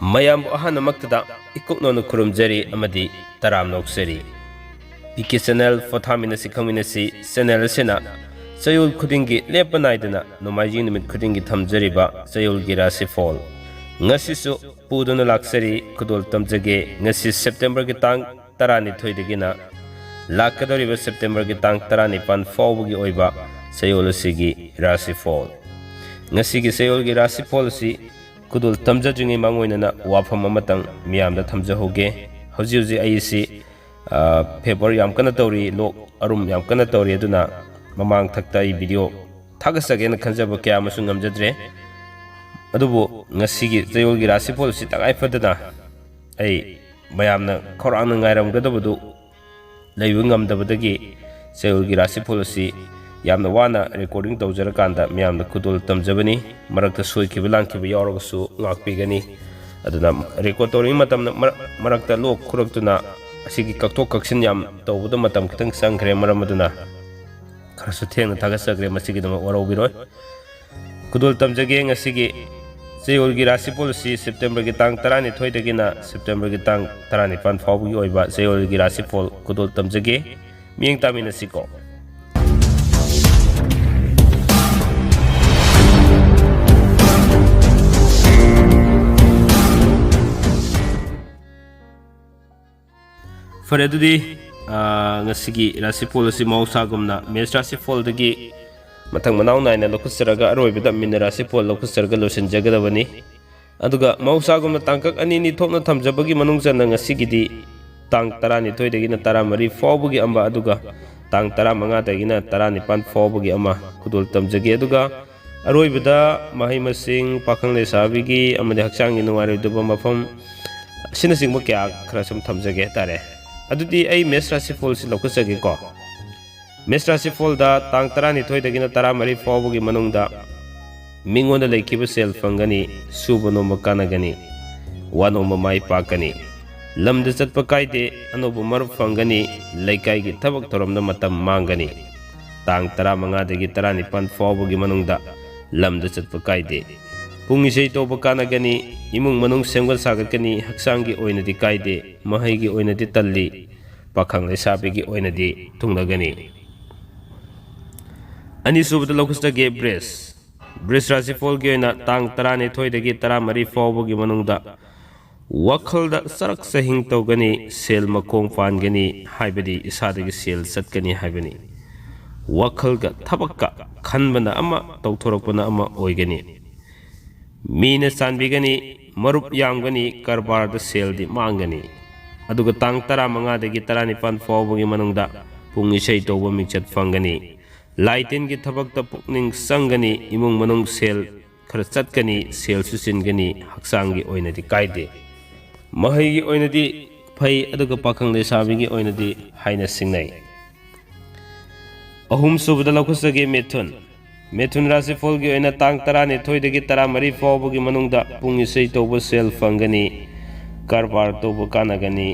mayam ahana maktada ikukno no kurumjari amadi taram noksari PK channel POTHAMINASI KHANGMINASI channel sena Chayol khudingi lepanaidana nomaiji nimit khudingi thamjariba Chayolgi Rashifal ngasisu puduna laksari khudol tamjage ngasi September gi tang 12 dagina lakadoriba September gi tang 19 fawbugi oiba Chayolgi Rashifal ngasi gi Chayolgi Rashifal si kudul tamja jungi mangoinana wafam amatang miyamda thamja hoge hauji aisi paper yam kana tawri lok arum yam kana tawri aduna mamang thakta I video thagasagena khanjaba kya amasung ngamjadre adubu ngasigi Chayolgi Rashifal si tagai fadana ai mayamna khorang ngairam gadabudu leibu ngamdabadagi Chayolgi Rashifal si yamna wana recording tawjara kanda miyamna kudul tamjabani marakta soikiba langkiba yauragasu ngakpigani aduna recording matamna marakta lok khuraktuna asigi kaktok kaksin yam tawbuda matam kitang sangkhre maramaduna kharasu thengna thagasagre masigi dama warobiroi kudul tamjage ngasigi Chayolgi Rashifal si September gi tang 12 dagina September gi tang 19 fawbugi oiba Chayolgi Rashifal kudul tamjage miyeng taminasi ko Faredudi ngasigi Rashifal si mausagumna mes Rashifal dagi matang manaw naina lokusaraga aroibida min Rashifal lokusaraga losin jagadabani aduga mausagumna tangkak anini thokna thamjabagi manungjana ngasigidi tang 12 dagina 13 fawbugi amba aduga tang 15 dagina 19 fawbugi ama kudul tamjage aduga aroibida mahai masing pakhang lesabigi amade haksangi nungaroiduba mafam sinasingba kya khrasum thamjage tare adudi ai mes Rashifal si lokasage ko mes Rashifal da tang 12 dagina 13 fawbugi manungda mingonda leikiba sel fangani subano makanagani wano mamai pakani lamda chatpa kaide anobu mar fangani leikai gi thabak thoramna matam mangani tang 15 dagi 19 fawbugi manungda lamda chatpa kaide pungisei toba kanagani imung manung semgal sagatkani haksangi oinadi kaide mahaigi oinadi talli pakhang lesabigi oinadi tunglagani ani subada lokustage bres Rashifal gi oina tang 12 dagi 13 fawbugi manungda wakhalda sarak sahing tawgani sel makong pangani haibadi isadagi sel satkani haibani wakhalga thabakka khanbana ama tawthorakpana ama oigani Mina sanbigani marup yamgani karbar da sel di mangani aduga tang 15 dagi 19 fawbugi manungda pung isai tawba michat fangani laitin gi thabak ta pukning sangani imung manung sel khara chatkani sel susingani haksangi oinadi kaide mahai gi oinadi phai aduga pakhang lesabigi oinadi haina singnai ahum subada lokusage Methun Rashifal gi oina tang 12 dagi 13 fawbugi manungda pungisei tawba sel fangani karbar tawba kanagani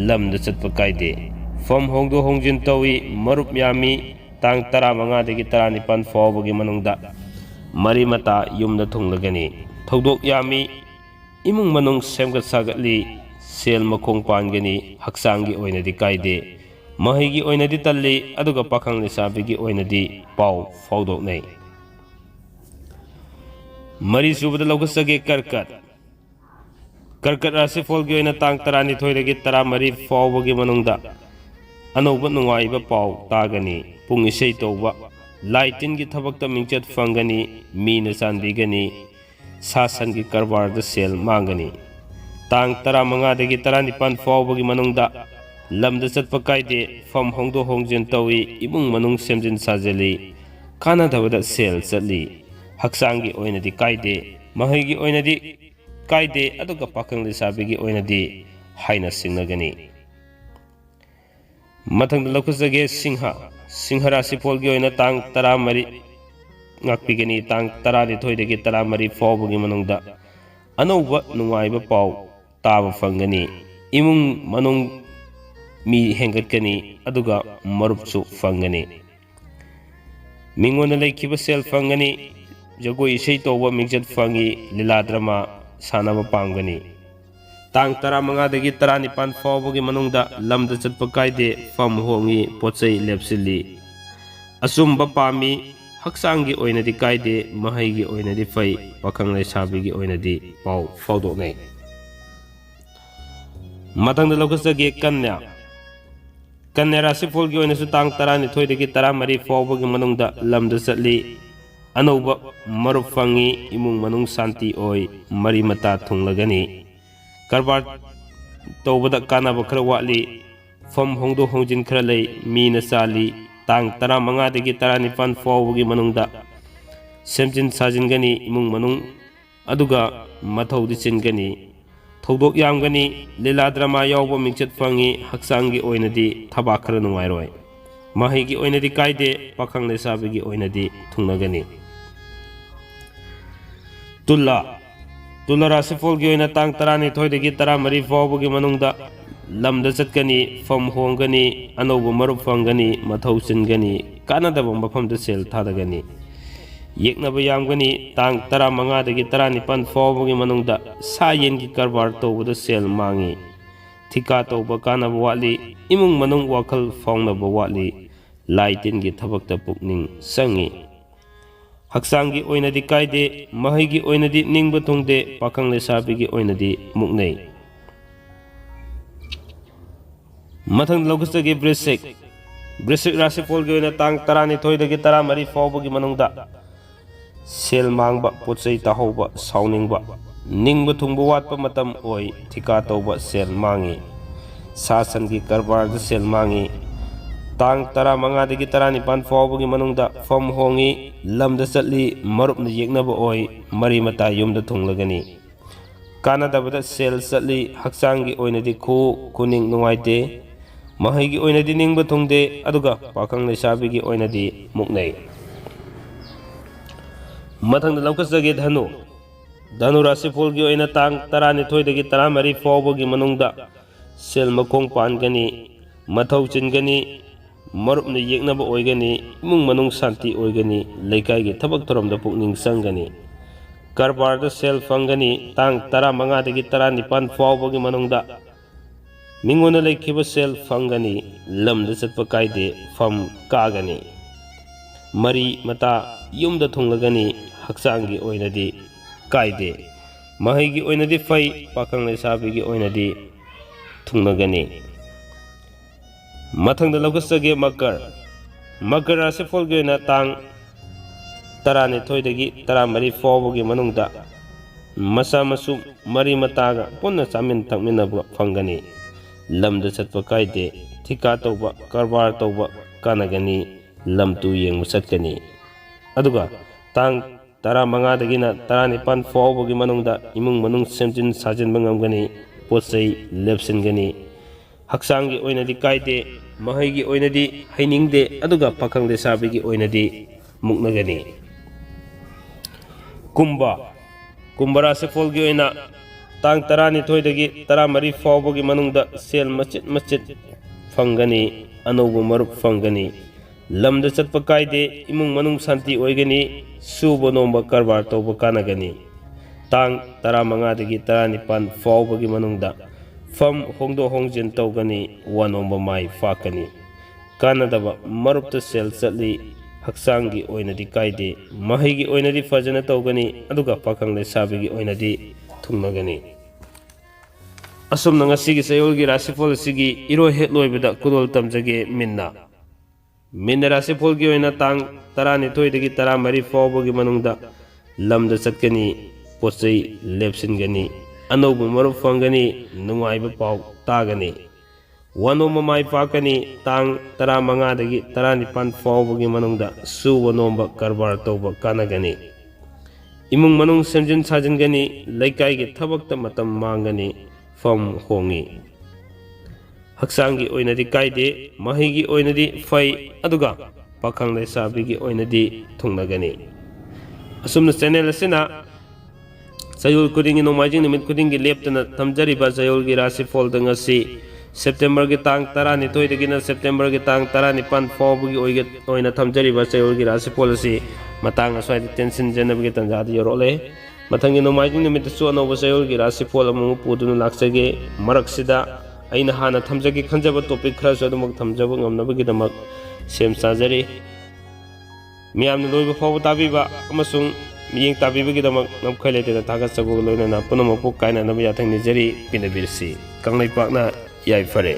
lamda chatpa kaide fam hongdo hongjin tawi marup yami tang 15 dagi 19 fawbugi manungda mari mata yumda thunglagani thodok yami imung manung semgat sagatli sel makong pangani haksangi oinadi kaide mahigi oinadi talli aduga pakhang lesabigi oinadi pau fawdoknai Mari subada lokusage karkat Rashifal gi oina tang 12 dagi 13 fawbugi manungda anoba nungaiba paw tagani pung isei tawba laitin gi thabakta mingchat fangani mina sanbigani sasan gi karbar da sel mangani tang 15 dagi 19 fawbugi manungda lamda chatpa kaide fam hongdo hongjin tawi imung manung semjin sajali kana dhabada sel chatli haksangi oinadi kaide mahigi oinadi kaide aduga pakhang lesabigi oinadi haina singnagani mathang lokusage Singha Rashifal gi oina tang 13 ngakpigani tang 12 dagi 13 fawbugi manungda anouba nungaiba paw taba fangani imung manung mi hengatkani aduga marupsu fangani mingona leikiba sel fangani jagoi isei tawba mingjat fangi lila drama sanaba pangani ꯇꯥꯡ 15ꯗꯒꯤ 19 ꯐꯥꯎꯕꯒꯤ ꯃꯅꯨꯡꯗ ꯂꯝꯗ ꯆꯠꯄ ꯀꯥꯏꯗꯦ, ꯐꯝ ꯍꯣꯡꯉꯤ, ꯄꯣꯠꯆꯩ ꯂꯦꯞꯁꯤꯜꯂꯤ꯫ ꯑꯆꯨꯝꯕ ꯄꯥꯝꯃꯤ, ꯍꯛꯆꯥꯡꯒꯤ ꯑꯣꯏꯅꯗꯤ ꯀꯥꯏꯗꯦ, ꯃꯍꯩꯒꯤ ꯑꯣꯏꯅꯗꯤ ꯐꯩ, ꯄꯥꯈꯪ ꯂꯩꯁꯥꯕꯤꯒꯤ ꯑꯣꯏꯅꯗꯤ ꯄꯥꯎ ꯐꯥꯎꯗꯣꯛꯅꯩ꯫ ꯃꯊꯪꯗ ꯂꯧꯈꯠꯆꯒꯦ ꯀꯟꯌꯥ꯫ ꯀꯟꯌꯥ ꯔꯥꯁꯤꯐꯣꯜꯒꯤ ꯑꯣꯏꯅꯁꯨ ꯇꯥꯡ 12ꯗꯒꯤ 13 ꯐꯥꯎꯕꯒꯤ ꯃꯅꯨꯡꯗ ꯂꯝꯗ ꯆꯠꯂꯤ, ꯑꯅꯧꯕ ꯃꯔꯨꯞ ꯐꯪꯉꯤ, ꯏꯃꯨꯡ ꯃꯅꯨꯡ ꯁꯥꯟꯇꯤ ꯑꯣꯏ, ꯃꯔꯤ ꯃꯇꯥ ꯊꯨꯡꯂꯒꯅꯤ, ꯀꯔꯕꯥꯔ ꯇꯧꯕꯗ ꯀꯥꯟꯅꯕ ꯈꯔ ꯋꯥꯠꯂꯤ, ꯐꯝ ꯍꯣꯡꯗꯣꯛ ꯍꯣꯡꯖꯤꯟ ꯈꯔ ꯂꯩ, ꯃꯤꯅ ꯆꯥꯜꯂꯤ, ꯇꯥꯡ 15ꯗꯒꯤ 19 ꯐꯥꯎꯕꯒꯤ ꯃꯅꯨꯡꯗ ꯁꯦꯝꯖꯤꯟ ꯁꯥꯖꯤꯟꯒꯅꯤ, ꯏꯃꯨꯡ ꯃꯅꯨꯡ ꯑꯗꯨꯒ ꯃꯊꯧꯗꯤ ꯆꯤꯟꯒꯅꯤ, ꯊꯧꯗꯣꯛ ꯌꯥꯝꯒꯅꯤ, ꯂꯤꯂꯥ ꯗ꯭ꯔꯃꯥ ꯌꯥꯎꯕ ꯃꯤꯡꯆꯠ ꯐꯪꯉꯤ, ꯍꯛꯆꯥꯡꯒꯤ ꯑꯣꯏꯅꯗꯤ ꯊꯕꯥꯛ ꯈꯔ ꯅꯨꯡꯉꯥꯏꯔꯣꯏ, ꯃꯍꯩꯒꯤ ꯑꯣꯏꯅꯗꯤ ꯀꯥꯏꯗꯦ, ꯄꯥꯈꯪ ꯂꯩꯁꯥꯕꯤꯒꯤ ꯑꯣꯏꯅꯗꯤ ꯊꯨꯡꯅꯒꯅꯤ꯫ ꯇꯨꯂꯥ꯫ ꯇꯨꯂꯥ ꯔꯥꯁꯤꯐꯣꯜꯒꯤ ꯑꯣꯏꯅ ꯇꯥꯡ 12ꯗꯒꯤ 13 ꯐꯥꯎꯕꯒꯤ ꯃꯅꯨꯡꯗ ꯂꯝꯗ ꯆꯠꯀꯅꯤ, ꯐꯝ ꯍꯣꯡꯒꯅꯤ, ꯑꯅꯧꯕ ꯃꯔꯨꯞ ꯐꯪꯒꯅꯤ, ꯃꯊꯧ ꯆꯤꯟꯒꯅꯤ, ꯀꯥꯟꯅꯗꯕ ꯃꯐꯝꯗ ꯁꯦꯜ ꯊꯥꯗꯒꯅꯤ, ꯌꯦꯛꯅꯕ ꯌꯥꯝꯒꯅꯤ, ꯇꯥꯡ 15ꯗꯒꯤ 19 ꯐꯥꯎꯕꯒꯤ ꯃꯅꯨꯡꯗ ꯁꯥ ꯌꯦꯟꯒꯤ ꯀꯔꯕꯥꯔ ꯇꯧꯕꯗ ꯁꯦꯜ ꯃꯥꯡꯉꯤ, ꯊꯤꯀꯥ ꯇꯧꯕ ꯀꯥꯟꯅꯕ ꯋꯥꯠꯂꯤ, ꯏꯃꯨꯡ ꯃꯅꯨꯡ ꯋꯥꯈꯜ ꯐꯥꯎꯅꯕ ꯋꯥꯠꯂꯤ, ꯂꯥꯏ ꯇꯤꯟꯒꯤ ꯊꯕꯛꯇ ꯄꯨꯛꯅꯤꯡ ꯆꯪꯉꯤ, ꯍꯛꯆꯥꯡꯒꯤ ꯑꯣꯏꯅꯗꯤ ꯀꯥꯏꯗꯦ, ꯃꯍꯩꯒꯤ ꯑꯣꯏꯅꯗꯤ ꯅꯤꯡꯕ ꯊꯨꯡꯗꯦ, ꯄꯥꯈꯪ ꯂꯩꯁꯥꯕꯤꯒꯤ ꯑꯣꯏꯅꯗꯤ ꯃꯨꯛꯅꯩ꯫ ꯃꯊꯪꯗ ꯂꯧꯈꯠꯆꯒꯦ ꯕ꯭ꯔꯤꯁꯤꯛ꯫ ꯕ꯭ꯔꯤꯁꯤꯛ ꯔꯥꯁꯤꯐꯣꯜꯒꯤ ꯑꯣꯏꯅ ꯇꯥꯡ 12ꯗꯒꯤ 13 ꯐꯥꯎꯕꯒꯤ ꯃꯅꯨꯡꯗ ꯁꯦල් ꯃꯥꯡꯕ, ꯄꯣꯠꯆꯩ ꯇꯥꯍꯧꯕ, ꯁꯥꯎꯅꯤꯡꯕ, ꯅꯤꯡꯕ ꯊꯨꯡꯕ ꯋꯥꯠꯄ ꯃꯇꯝ ꯑꯣꯏ, ꯊꯤꯀꯥ ꯇꯧꯕ ꯁꯦꯜ ꯃꯥꯡꯉꯤ, ꯁꯥ ꯁꯟꯒꯤ ꯀꯔꯕꯥꯔꯗ ꯁꯦꯜ ꯃꯥꯡꯉꯤ, ꯇꯥꯡ 15ꯗꯒꯤ 19 ꯐꯥꯎꯕꯒꯤ ꯃꯅꯨꯡꯗ ꯐꯝ ꯍꯣꯡꯉꯤ, ꯂꯝꯗ ꯆꯠꯂꯤ, ꯃꯔꯨꯞꯅ ꯌꯦꯛꯅꯕ ꯑꯣꯏ, ꯃꯔꯤ ꯃꯇꯥ ꯌꯨꯝꯗ ꯊꯨꯡꯂꯒꯅꯤ, ꯀꯥꯟꯅꯗꯕꯗ ꯁꯦꯜ ꯆꯠꯂꯤ, ꯍꯛꯆꯥꯡꯒꯤ ꯑꯣꯏꯅꯗꯤ ꯈꯨꯅꯤꯡ ꯅꯨꯡꯉꯥꯏꯇꯦ, ꯃꯍꯩꯒꯤ ꯑꯣꯏꯅꯗꯤ ꯅꯤꯡꯕ ꯊꯨꯡꯗꯦ, ꯑꯗꯨꯒ ꯄꯥꯈꯪ ꯂꯩꯁꯥꯕꯤꯒꯤ ꯑꯣꯏꯅꯗꯤ ꯃꯨꯛꯅꯩ꯫ ꯃꯊꯪꯗ ꯂꯧꯈꯠꯆꯒꯦ ꯙꯅꯨ꯫ ꯙꯅꯨ ꯔꯥꯁꯤꯐꯣꯜꯒꯤ ꯑꯣꯏꯅ ꯇꯥꯡ 12ꯗꯒꯤ 13 ꯐꯥꯎꯕꯒꯤ ꯃꯅꯨꯡꯗ ꯁꯦꯜ ꯃꯈꯣꯡ ꯄꯥꯟꯒꯅꯤ, ꯃꯊꯧ ꯆꯤꯟꯒꯅꯤ, ꯃꯔꯨꯞꯅ ꯌꯦꯛꯅꯕ ꯑꯣꯏꯒꯅꯤ, ꯏꯃꯨꯡ ꯃꯅꯨꯡ ꯁꯥꯟꯇꯤ ꯑꯣꯏꯒꯅꯤ, ꯂꯩꯀꯥꯏꯒꯤ ꯊꯕꯛ ꯊꯧꯔꯝꯗ ꯄꯨꯛꯅꯤꯡ ꯆꯪꯒꯅꯤ, ꯀꯔꯕꯥꯔꯗ ꯁꯦꯜ ꯐꯪꯒꯅꯤ, ꯇꯥꯡ 15ꯗꯒꯤ 19 ꯐꯥꯎꯕꯒꯤ ꯃꯅꯨꯡꯗ ꯃꯤꯉꯣꯟꯗ ꯂꯩꯈꯤꯕ ꯁꯦꯜ ꯐꯪꯒꯅꯤ, ꯂꯝꯗ ꯆꯠꯄ ꯀꯥꯏꯗꯦ, ꯐꯝ ꯀꯥꯒꯅꯤ, ꯃꯔꯤ ꯃꯇꯥ ꯌꯨꯝꯗ ꯊꯨꯡꯂꯒꯅꯤ, ꯍꯛꯆꯥꯡꯒꯤ ꯑꯣꯏꯅꯗꯤ ꯀꯥꯏꯗꯦ, ꯃꯍꯩꯒꯤ ꯑꯣꯏꯅꯗꯤ ꯐꯩ, ꯄꯥꯈꯪ ꯂꯩꯁꯥꯕꯤꯒꯤ ꯑꯣꯏꯅꯗꯤ ꯊꯨꯡꯅꯒꯅꯤ꯫ ꯃꯊꯪꯗ ꯂꯧꯈꯠꯆꯒꯦ ꯃꯀꯔ꯫ ꯃꯀꯔ ꯔꯥꯁꯤꯐꯣꯜꯒꯤ ꯑꯣꯏꯅ ꯇꯥꯡ 12ꯗꯒꯤ 13 ꯐꯥꯎꯕꯒꯤ ꯃꯅꯨꯡꯗ ꯃꯆꯥ ꯃꯁꯨ ꯃꯔꯤ ꯃꯇꯥꯒ ꯄꯨꯟꯅ ꯆꯥꯃꯤꯟ ꯊꯛꯃꯤꯟꯅꯕ ꯐꯪꯒꯅꯤ, ꯂꯝꯗ ꯆꯠꯄ ꯀꯥꯏꯗꯦ, ꯊꯤꯀꯥ ꯇꯧꯕ, ꯀꯔꯕꯥꯔ ꯇꯧꯕ ꯀꯥꯟꯅꯒꯅꯤ, ꯂꯝ ꯇꯨ ꯌꯦꯡꯕ ꯆꯠꯀꯅꯤ, ꯑꯗꯨꯒ ꯇꯥꯡ 15ꯗꯒꯤꯅ 19 ꯐꯥꯎꯕꯒꯤ ꯃꯅꯨꯡꯗ ꯏꯃꯨꯡ ꯃꯅꯨꯡ ꯁꯦꯝꯖꯤꯟ ꯁꯥꯖꯤꯟꯕ ꯉꯝꯒꯅꯤ, ꯄꯣꯠꯆꯩ ꯂꯦꯞꯁꯤꯟꯒꯅꯤ, ꯍꯛꯆꯥꯡꯒꯤ ꯑꯣꯏꯅꯗꯤ ꯀꯥꯏꯗꯦ, ꯃꯍꯩꯒꯤ ꯑꯣꯏꯅꯗꯤ ꯍꯩꯅꯤꯡꯗꯦ, ꯑꯗꯨꯒ ꯄꯥꯈꯪ ꯂꯩꯁꯥꯕꯤꯒꯤ ꯑꯣꯏꯅꯗꯤ ꯃꯨꯛꯅꯒꯅꯤ꯫ ꯀꯨꯝꯚ꯫ ꯀꯨꯝꯚ ꯔꯥꯁꯤꯐꯣꯜꯒꯤ ꯑꯣꯏꯅ ꯇꯥꯡ 12ꯗꯒꯤ 13 ꯐꯥꯎꯕꯒꯤ ꯃꯅꯨꯡꯗ ꯁꯦꯜ ꯃꯆꯤꯠ ꯃꯆꯤꯠ ꯐꯪꯒꯅꯤ, ꯑꯅꯧꯕ ꯃꯔꯨꯞ ꯐꯪꯒꯅꯤ, ꯂꯝꯗ ꯆꯠꯄ ꯀꯥꯏꯗꯦ, ꯏꯃꯨꯡ ꯃꯅꯨꯡ ꯁꯥꯟꯇꯤ ꯑꯣꯏꯒꯅꯤ, ꯁꯨꯕ ꯅꯣꯝꯕ ꯀꯔꯕꯥꯔ ꯇꯧꯕ ꯀꯥꯟꯅꯒꯅꯤ, ꯇꯥꯡ 15ꯗꯒꯤ 19 ꯐꯥꯎꯕꯒꯤ ꯃꯅꯨꯡꯗ ꯐꯝ ꯍꯣꯡꯗꯣꯛ ꯍꯣꯡꯖꯤन ꯇꯧꯒꯅꯤ, ꯋꯥꯅꯣꯝꯕ ꯃꯥꯏ ꯄꯥꯛꯀꯅꯤ, ꯀꯥꯟꯅꯗꯕ ꯃꯔꯨꯞꯇ ꯁꯦꯜ ꯆꯠꯂꯤ, ꯍꯛꯆꯥꯡꯒꯤ ꯑꯣꯏꯅꯗꯤ ꯀꯥꯏꯗꯦ, ꯃꯍꯩꯒꯤ ꯑꯣꯏꯅꯗꯤ ꯐꯖꯅ ꯇꯧꯒꯅꯤ, ꯑꯗꯨꯒ ꯄꯥꯈꯪ ꯂꯩꯁꯥꯕꯤꯒꯤ ꯑꯣꯏꯅꯗꯤ ꯊꯨꯡꯅꯒꯅꯤ꯫ ꯑꯁꯨꯝꯅ ꯉꯁꯤꯒꯤ ꯆꯌꯣꯜꯒꯤ ꯔꯥꯁꯤꯐꯣꯜ ꯑꯁꯤꯒꯤ ꯏꯔꯣꯏ ꯍꯦꯛ ꯂꯣꯏꯕꯗ ꯀꯨꯗꯣꯜ ꯇꯝꯖꯒꯦ ꯃꯤꯟꯅ꯫ ꯃꯤꯟꯅ ꯔꯥꯁꯤꯐꯣꯜꯒꯤ ꯑꯣꯏꯅ ꯇꯥꯡ 12ꯗꯒꯤ 13 ꯐꯥꯎꯕꯒꯤ ꯃꯅꯨꯡꯗ ꯂꯝꯗ ꯆꯠꯀꯅꯤ, ꯄꯣꯠꯆꯩ ꯂꯦꯞꯁꯤꯟꯒꯅꯤ, ꯑꯅꯧꯕ ꯃꯔꯨꯞ ꯐꯪꯒꯅꯤ, ꯅꯨꯡꯉꯥꯏꯕ ꯄꯥꯎ ꯇꯥꯒꯅꯤ, ꯋꯥꯅꯣꯝꯕ ꯃꯥꯏ ꯄꯥꯛꯀꯅꯤ, ꯇꯥꯡ 15ꯗꯒꯤ 19 ꯐꯥꯎꯕꯒꯤ ꯃꯅꯨꯡꯗ ꯁꯨꯕ ꯅꯣꯝꯕ ꯀꯔꯕꯥꯔ ꯇꯧꯕ ꯀꯥꯟꯅꯒꯅꯤ, ꯏꯃꯨꯡ ꯃꯅꯨꯡ ꯁꯦꯝꯖꯤꯟ ꯁꯥꯖꯤꯟꯒꯅꯤ, ꯂꯩꯀꯥꯏꯒꯤ ꯊꯕꯛꯇ ꯃꯇꯝ ꯃꯥꯡꯒꯅꯤ, ꯐꯝ ꯍꯣꯡꯉꯤ, ꯍꯛꯆꯥꯡꯒꯤ ꯑꯣꯏꯅꯗꯤ ꯀꯥꯏꯗꯦ, ꯃꯍꯩꯒꯤ ꯑꯣꯏꯅꯗꯤ ꯐꯩ, ꯑꯗꯨꯒ ꯄꯥꯈꯪ ꯂꯩꯁꯥꯕꯤꯒꯤ ꯑꯣꯏꯅꯗꯤ ꯊꯨꯡꯅꯒꯅꯤ꯫ ꯑꯁꯨꯝꯅ ꯆꯦꯅꯦꯜ ꯑꯁꯤꯅ ꯆꯌꯣꯜ ꯈꯨꯗꯤꯡꯒꯤ ꯅꯣꯡꯃꯥꯏꯖꯤꯡ ꯅꯨꯃꯤꯠ ꯈꯨꯗꯤꯡꯒꯤ ꯂꯦꯞꯇꯅ ꯊꯝꯖꯔꯤꯕ ꯆꯌꯣꯜꯒꯤ ꯔꯥꯁꯤꯐꯣꯜꯗ ꯉꯁꯤ ꯁꯦꯞꯇꯦꯝꯕꯔꯒꯤ ꯇꯥꯡ 12ꯗꯒꯤꯅ ꯁꯦꯞꯇꯦꯝꯕꯔꯒꯤ ꯇꯥꯡ 19 ꯐꯥꯎꯕꯒꯤ ꯑꯣꯏꯅ ꯊꯝꯖꯔꯤꯕ ꯆꯌꯣꯜꯒꯤ ꯔꯥꯁꯤꯐꯣꯜ ꯑꯁꯤ ꯃꯇꯥꯡ ꯑꯁ꯭ꯋꯥꯏꯗ ꯇꯦꯟꯁꯤꯟꯖꯅꯕꯒꯤ ꯇꯥꯟꯖꯥꯗ ꯌꯧꯔꯛꯂꯦ꯫ ꯃꯊꯪꯒꯤ ꯅꯣꯡꯃꯥꯏꯖꯤꯡ ꯅꯨꯃꯤꯠꯇꯁꯨ ꯑꯅꯧꯕ ꯆꯌꯣꯜꯒꯤ ꯔꯥꯁꯤꯐꯣꯜ ꯑꯃꯃꯨꯛ ꯄꯨꯗꯨꯅ ꯂꯥꯛꯆꯒꯦ ꯃꯔꯛꯁꯤꯗ ꯑꯩꯅ ꯍꯥꯟꯅ ꯊꯝꯖꯒꯦ ꯈꯟꯖꯕ ꯇꯣꯄꯤꯛ ꯈꯔꯁꯨ ꯑꯗꯨꯃꯛ ꯊꯝꯖꯕ ꯉꯝꯅꯕꯒꯤꯗꯃꯛ ꯁꯦꯝ ꯁꯥꯖꯔꯤ ꯃꯤꯌꯥꯝꯅ ꯂꯣꯏꯕ ꯐꯥꯎꯕ ꯇꯥꯕꯤꯕ ꯑꯃꯁꯨꯡ ꯃꯤꯠꯌꯦꯡ ꯇꯥꯕꯤꯕꯒꯤꯗꯃꯛ ꯉꯝꯈꯩ ꯂꯩꯇꯅ ꯊꯥꯒꯠꯆꯕꯒ ꯂꯣꯏꯅꯅ ꯄꯨꯝꯅꯃꯛꯄꯨ ꯀꯥꯏꯅꯅꯕ ꯌꯥꯊꯪ ꯅꯤꯖꯔꯤ ꯄꯤꯅꯕꯤꯔꯁꯤ ꯀꯪꯂꯩꯄꯥꯛꯅ ꯌꯥꯏꯐꯔꯦ